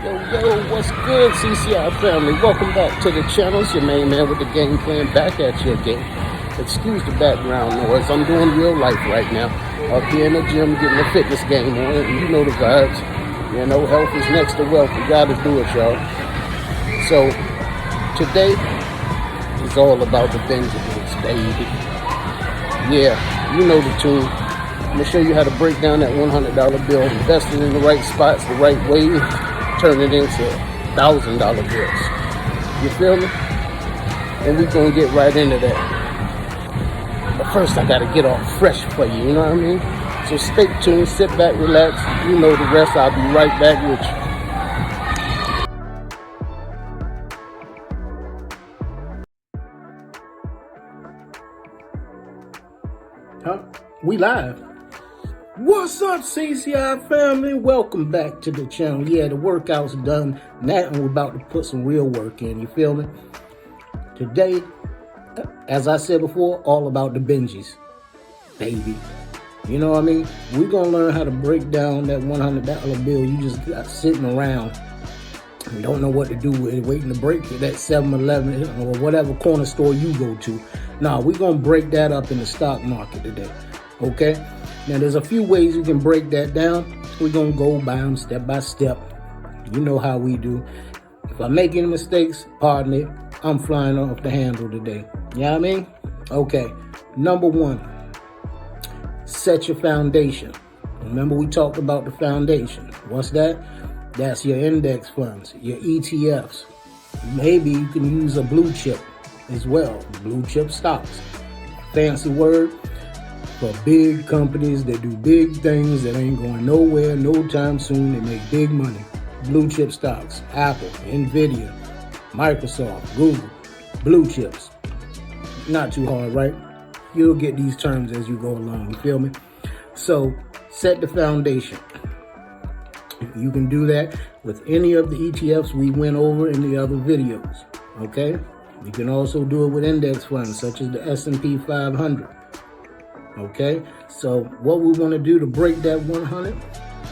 Yo, what's good, CCI family? Welcome back to the channel. It's your main man with the game plan, back at you again. Excuse the background noise. I'm doing real life right now. Up here in the gym, getting the fitness game on, and you know the vibes. You know, health is next to wealth. We gotta do it, y'all. So, today is all about the Benjamins, baby. Yeah, you know the tune. I'm gonna show you how to break down that $100 bill, invest it in the right spots, the right way, turn it into $1,000 bills. You feel me? And we're gonna get right into that. But first I gotta get all fresh for you, you know what I mean? So stay tuned, sit back, relax. You know the rest. I'll be right back with you. Huh? We live. What's up, CCI family? Welcome back to the channel. Yeah, the workout's done. Now we're about to put some real work in. You feel me? Today, as I said before, all about the Benjis, baby. You know what I mean? We're going to learn how to break down that $100 bill you just got sitting around and don't know what to do with it, waiting to break it at 7-Eleven or whatever corner store you go to. Nah, we're going to break that up in the stock market today, okay? Now, there's a few ways you can break that down. We're going to go by them step by step. You know how we do. If I make any mistakes, pardon me, I'm flying off the handle today. You know what I mean? Okay, number one, set your foundation. Remember we talked about the foundation. What's that? That's your index funds, your ETFs. Maybe you can use a blue chip as well, blue chip stocks. Fancy word for big companies that do big things that ain't going nowhere no time soon. They make big money. Blue chip stocks, Apple, NVIDIA, Microsoft, Google, blue chips. Not too hard, right? You'll get these terms as you go along, you feel me? So set the foundation. You can do that with any of the ETFs we went over in the other videos, okay? You can also do it with index funds such as the S&P 500. Okay, so what we want to do to break that 100,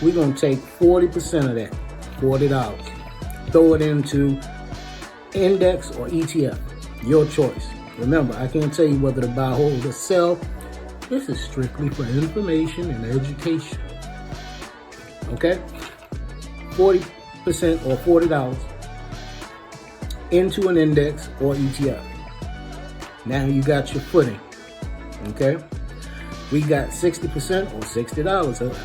we're going to take 40% of that, $40, throw it into index or ETF, your choice. Remember, I can't tell you whether to buy, hold, or sell. This is strictly for information and education. Okay, 40% or $40 into an index or ETF. Now you got your footing, okay? We got 60% or $60.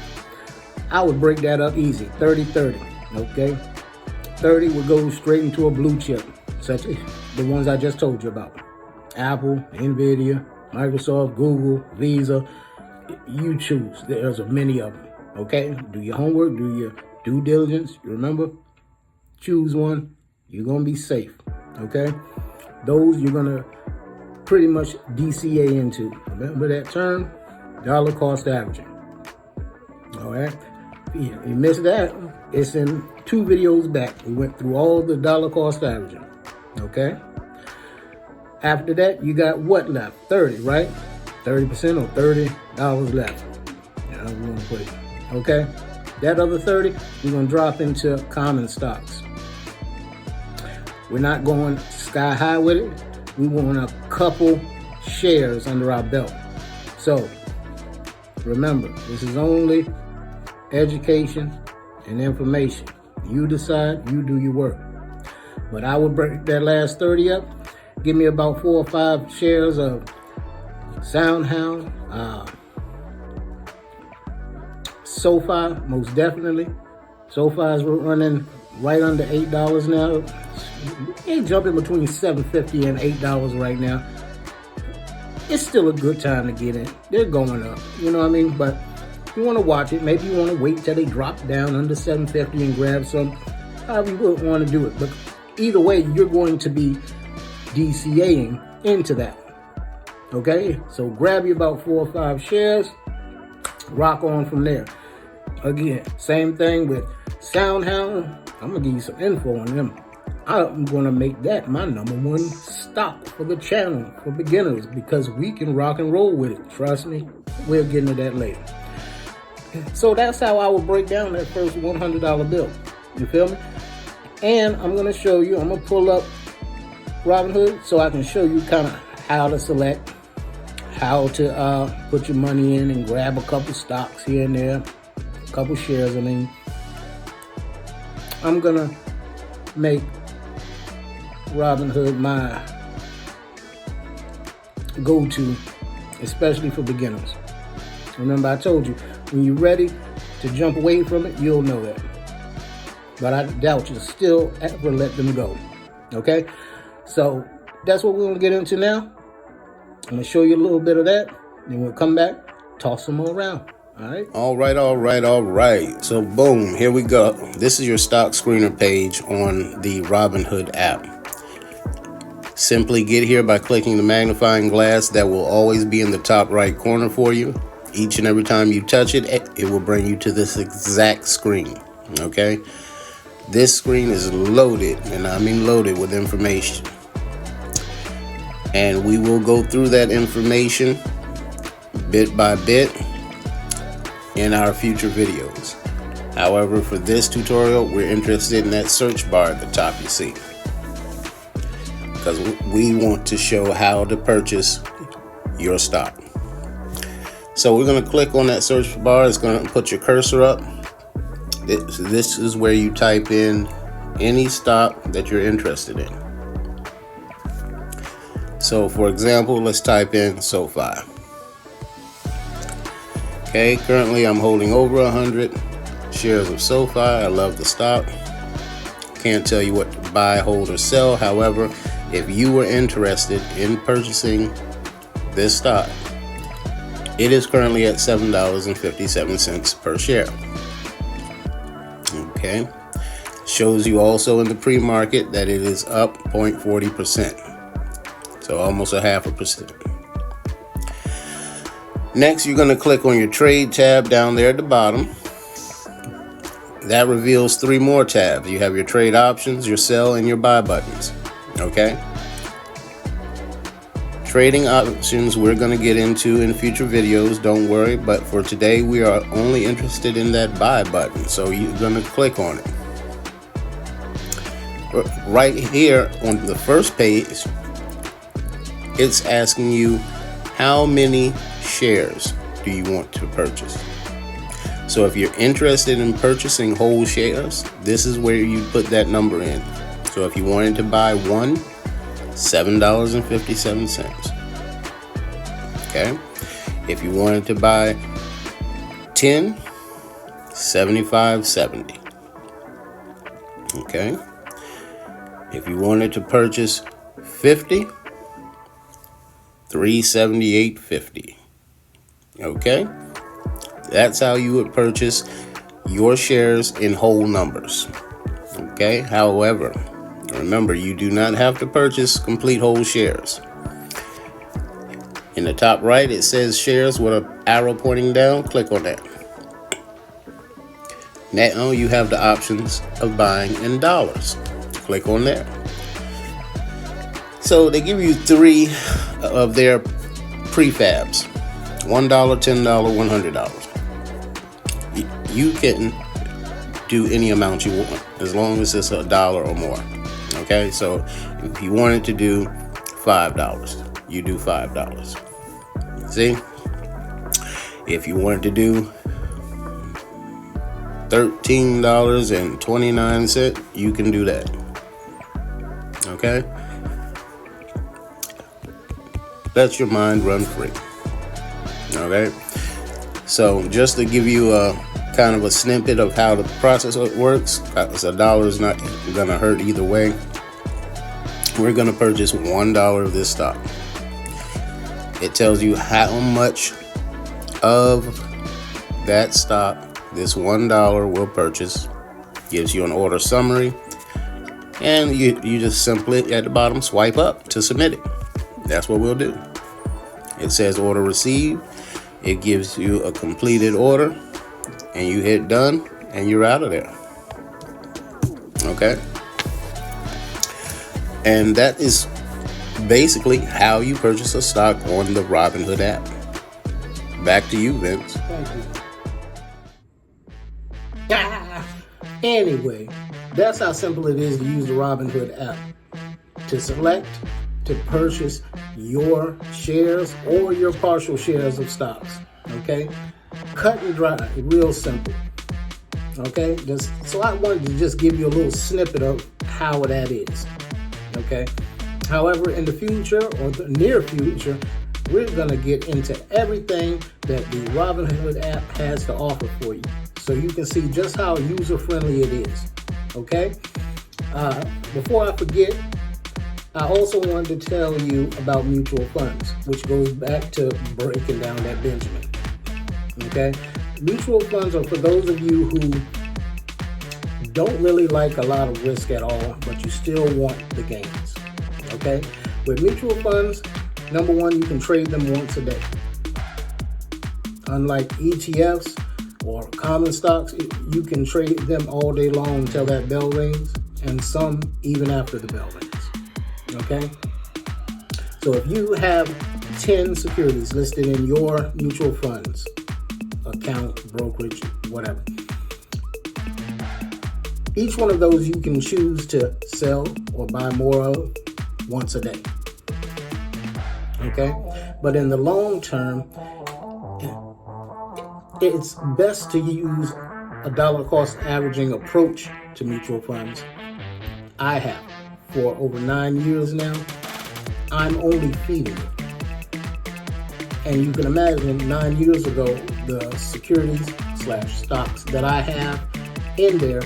I would break that up easy, 30-30, okay? 30 would go straight into a blue chip, such as the ones I just told you about. Apple, NVIDIA, Microsoft, Google, Visa, you choose. There's many of them, okay? Do your homework, do your due diligence. Remember, choose one. You're going to be safe, okay? Those you're going to pretty much DCA into. Remember that term? Dollar cost averaging. All right. You missed that. It's in 2 videos back. We went through all the dollar cost averaging. Okay. After that, you got what left? 30, right? 30% or $30 left. How we want to put it. Okay. That other 30, we're going to drop into common stocks. We're not going sky high with it. We want a couple shares under our belt. So, remember, this is only education and information. You decide, you do your work. But I would break that last 30 up. Give me about 4 or 5 shares of SoundHound, SoFi, most definitely. SoFi is running right under $8 now. They jumping between $7.50 and $8 right now. It's still a good time to get in. They're going up, you know what I mean? But you want to watch it. Maybe you want to wait till they drop down under $7.50 and grab some. However you would want to do it. But either way, you're going to be DCAing into that. Okay? So grab you about 4 or 5 shares. Rock on from there. Again, same thing with SoundHound. I'm going to give you some info on them. I'm going to make that my #1 stock for the channel for beginners because we can rock and roll with it. Trust me, we'll get into that later. So that's how I would break down that first $100 bill. You feel me? And I'm going to show you, I'm going to pull up Robinhood so I can show you kind of how to select, how to put your money in and grab a couple stocks here and there, a couple shares. I mean, I'm going to make Robinhood my go-to, especially for beginners. Remember, I told you, when you're ready to jump away from it, you'll know that. But I doubt you'll still ever let them go. Okay? So that's what we're going to get into now. I'm going to show you a little bit of that. Then we'll come back, toss some more around. All right. So boom, here we go. This is your stock screener page on the Robinhood app. Simply get here by clicking the magnifying glass that will always be in the top right corner for you. Each and every time you touch it, it will bring you to this exact screen. Okay? This screen is loaded, and I mean loaded with information. And we will go through that information bit by bit in our future videos. However, for this tutorial, we're interested in that search bar at the top you see, because we want to show how to purchase your stock. So we're going to click on that search bar. It's going to put your cursor up. This is where you type in any stock that you're interested in. So for example, let's type in SoFi. Okay, currently I'm holding over 100 shares of SoFi. I love the stock. Can't tell you what to buy, hold, or sell. However, if you were interested in purchasing this stock, it is currently at $7.57 per share. Okay, shows you also in the pre-market that it is up 0.40%, so almost a 0.5%. Next, you're going to click on your trade tab down there at the bottom. That reveals 3 more tabs. You have your trade options, your sell, and your buy buttons. Okay, trading options we're going to get into in future videos, don't worry, but for today we are only interested in that buy button, so you're going to click on it. Right here on the first page, it's asking you how many shares do you want to purchase. So if you're interested in purchasing whole shares, this is where you put that number in. So if you wanted to buy one, $7.57. Okay. If you wanted to buy 10, $75.70. Okay. If you wanted to purchase 50, $378.50. Okay. That's how you would purchase your shares in whole numbers. Okay. However, remember, you do not have to purchase complete whole shares. In the top right, it says shares with an arrow pointing down. Click on that. Now you have the options of buying in dollars. Click on that. So they give you 3 of their prefabs: $1, $10, $100. You can do any amount you want as long as it's $1 or more. Okay, so if you wanted to do $5, you do $5. See? If you wanted to do $13.29, you can do that. Okay? Let your mind run free. Okay? So just to give you a kind of a snippet of how the process works, because $1 is not gonna hurt either way. We're gonna purchase $1 of this stock. It tells you how much of that stock this $1 will purchase, gives you an order summary, and you just simply at the bottom swipe up to submit it. That's what we'll do. It says order received. It gives you a completed order, and you hit done, and you're out of there. Okay? And that is basically how you purchase a stock on the Robinhood app. Back to you, Vince. Thank you. Anyway, That's how simple it is to use the Robinhood app to select, to purchase your shares or your partial shares of stocks. Okay? Cut and dry, real simple. Okay? So I wanted to just give you a little snippet of how that is. Okay? However, in the future or the near future, we're going to get into everything that the Robinhood app has to offer for you, so you can see just how user-friendly it is. Okay? Before I forget, I also wanted to tell you about mutual funds, which goes back to breaking down that Benjamin. Okay? Mutual funds are for those of you who don't really like a lot of risk at all, but you still want the gains. Okay? With mutual funds, number one, you can trade them once a day. Unlike ETFs or common stocks, you can trade them all day long until that bell rings, and some even after the bell rings. Okay? So if you have 10 securities listed in your mutual funds account, brokerage, whatever, each one of those you can choose to sell or buy more of once a day. Okay? But in the long term, it's best to use a dollar cost averaging approach to mutual funds. I have for over 9 years now. I'm only feeding it. And you can imagine 9 years ago, the securities / stocks that I have in there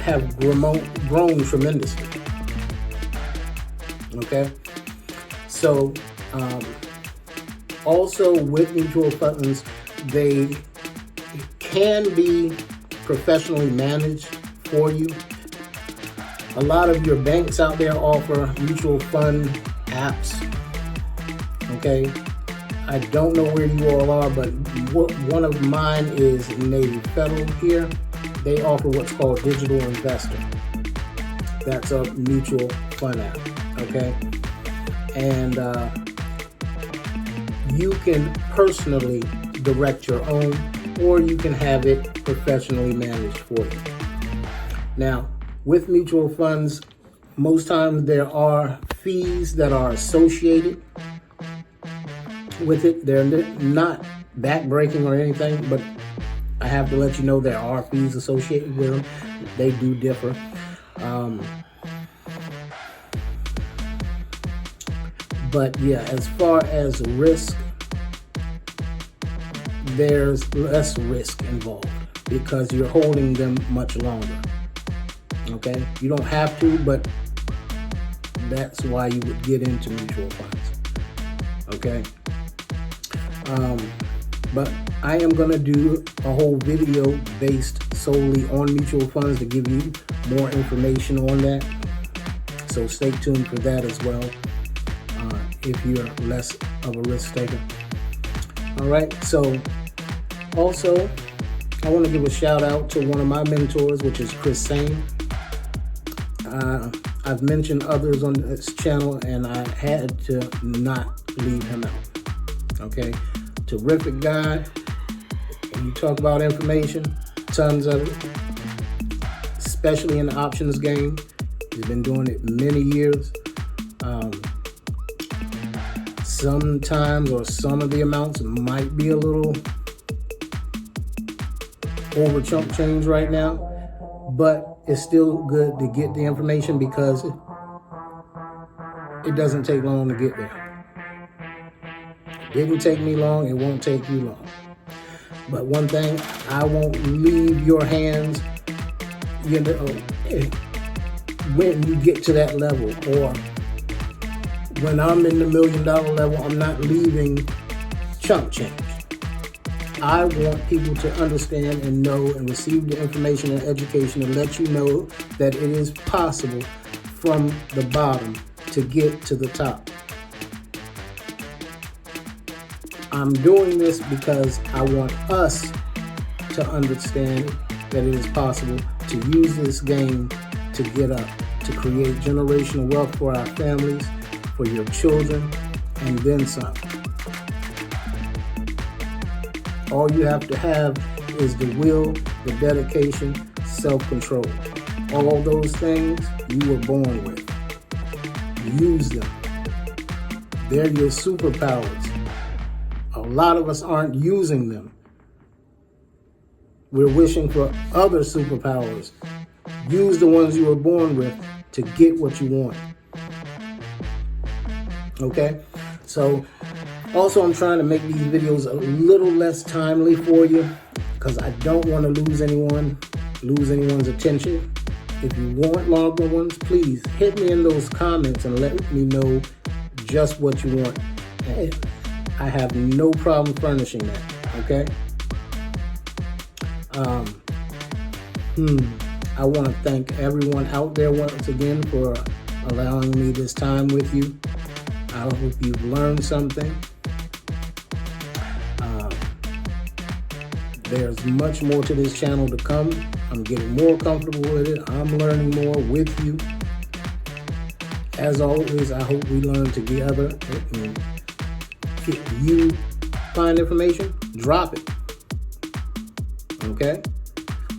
have grown tremendously. Okay? So, also with mutual funds, they can be professionally managed for you. A lot of your banks out there offer mutual fund apps. Okay? I don't know where you all are, but one of mine is Navy Federal here. They offer what's called Digital Investor. That's a mutual fund app. Okay? And you can personally direct your own, or you can have it professionally managed for you. Now, with mutual funds, most times there are fees that are associated with it. They're not backbreaking or anything, but I have to let you know there are fees associated with them. They do differ. But yeah, as far as risk, there's less risk involved because you're holding them much longer. Okay? You don't have to, but that's why you would get into mutual funds. Okay? But I am going to do a whole video based solely on mutual funds to give you more information on that. So stay tuned for that as well, if you're less of a risk taker. All right, so also I want to give a shout out to one of my mentors, which is Chris Sane. I've mentioned others on this channel, and I had to not leave him out. Okay, terrific guy. When you talk about information, tons of it, especially in the options game. He's been doing it many years. Sometimes, or some of the amounts might be a little over chump change right now, but it's still good to get the information because it doesn't take long to get there. It didn't take me long, it won't take you long. But one thing, I won't leave your hands, when you get to that level, or when I'm in the $1 million level, I'm not leaving chump change. I want people to understand and know and receive the information and education and let you know that it is possible from the bottom to get to the top. I'm doing this because I want us to understand that it is possible to use this game to get up, to create generational wealth for our families, for your children, and then some. All you have to have is the will, the dedication, self-control. All those things you were born with. Use them. They're your superpowers. A lot of us aren't using them. We're wishing for other superpowers. Use the ones you were born with to get what you want. Okay? So, also I'm trying to make these videos a little less timely for you because I don't want to lose anyone's attention. If you want longer ones, please hit me in those comments and let me know just what you want. Hey, I have no problem furnishing that, okay? I want to thank everyone out there once again for allowing me this time with you. I hope you've learned something. There's much more to this channel to come. I'm getting more comfortable with it. I'm learning more with you. As always, I hope we learn together. And if you find information, drop it. Okay?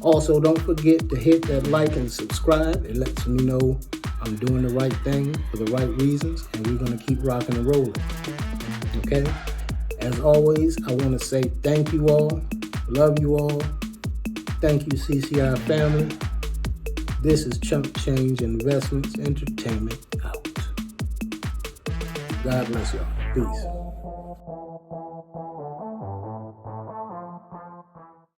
Also, don't forget to hit that like and subscribe. It lets me know I'm doing the right thing for the right reasons, and we're going to keep rocking and rolling. Okay? As always, I want to say thank you all. Love you all. Thank you, CCI family. This is Chunk Change Investments Entertainment out. God bless y'all. Peace.